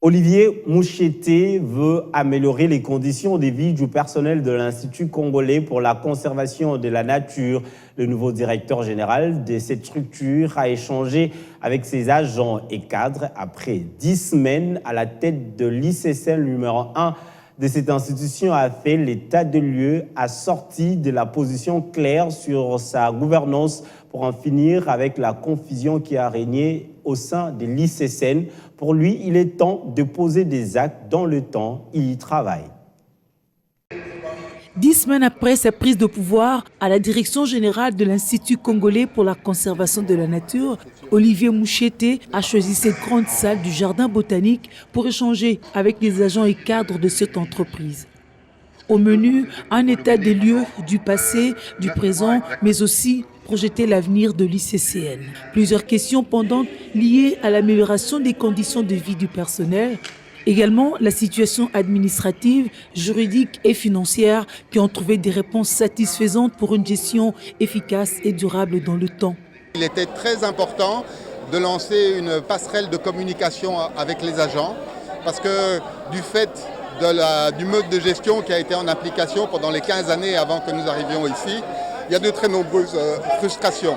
Olivier Moucheté veut améliorer les conditions de vie du personnel de l'Institut congolais pour la conservation de la nature. Le nouveau directeur général de cette structure a échangé avec ses agents et cadres après 10 semaines à la tête de l'ICCN numéro 1 de cette institution a fait l'état de lieu assorti de la position claire sur sa gouvernance pour en finir avec la confusion qui a régné au sein de l'ICCN. Pour lui, il est temps de poser des actes dans le temps. Il y travaille. 10 semaines après sa prise de pouvoir à la direction générale de l'Institut congolais pour la conservation de la nature, Olivier Moucheté a choisi cette grande salle du jardin botanique pour échanger avec les agents et cadres de cette entreprise. Au menu, un état des lieux du passé, du présent, mais aussi projeter l'avenir de l'ICCN. Plusieurs questions pendantes liées à l'amélioration des conditions de vie du personnel, également la situation administrative, juridique et financière qui ont trouvé des réponses satisfaisantes pour une gestion efficace et durable dans le temps. Il était très important de lancer une passerelle de communication avec les agents parce que du fait du mode de gestion qui a été en application pendant les 15 années avant que nous arrivions ici, il y a de très nombreuses frustrations.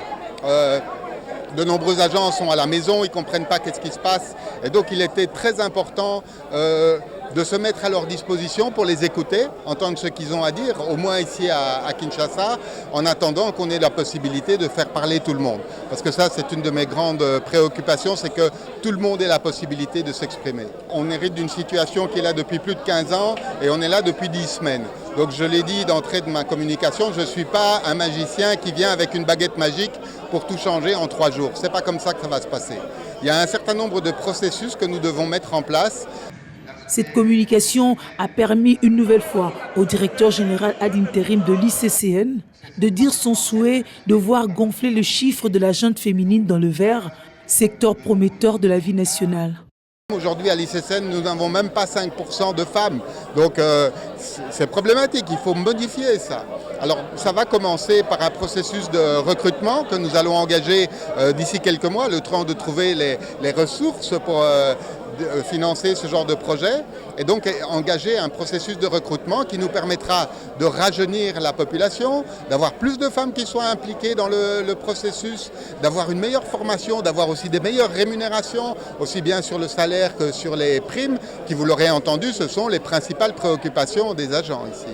De nombreux agents sont à la maison, ils ne comprennent pas qu'est-ce qui se passe. Et donc il était très important de se mettre à leur disposition pour les écouter, entendre ce qu'ils ont à dire, au moins ici à Kinshasa, en attendant qu'on ait la possibilité de faire parler tout le monde. Parce que ça, c'est une de mes grandes préoccupations, c'est que tout le monde ait la possibilité de s'exprimer. On hérite d'une situation qui est là depuis plus de 15 ans et on est là depuis 10 semaines. Donc je l'ai dit d'entrée de ma communication, je ne suis pas un magicien qui vient avec une baguette magique pour tout changer en 3 jours. Ce n'est pas comme ça que ça va se passer. Il y a un certain nombre de processus que nous devons mettre en place. Cette communication a permis une nouvelle fois au directeur général ad intérim de l'ICCN de dire son souhait de voir gonfler le chiffre de la junte féminine dans le vert, secteur prometteur de la vie nationale. Aujourd'hui à l'ICCN, nous n'avons même pas 5% de femmes. Donc c'est problématique, il faut modifier ça. Alors ça va commencer par un processus de recrutement que nous allons engager d'ici quelques mois, le temps de trouver les ressources pour financer ce genre de projet et donc engager un processus de recrutement qui nous permettra de rajeunir la population, d'avoir plus de femmes qui soient impliquées dans le processus, d'avoir une meilleure formation, d'avoir aussi des meilleures rémunérations, aussi bien sur le salaire que sur les primes, qui, vous l'aurez entendu, ce sont les principales préoccupations des agents ici.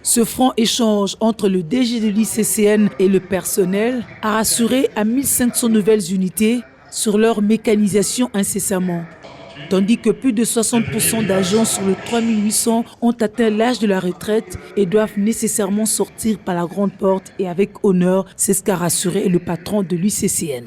Ce franc échange entre le DG de l'ICCN et le personnel a rassuré à 1500 nouvelles unités sur leur mécanisation incessamment. Tandis que plus de 60% d'agents sur le 3800 ont atteint l'âge de la retraite et doivent nécessairement sortir par la grande porte et avec honneur, c'est ce qu'a rassuré le patron de l'ICCN.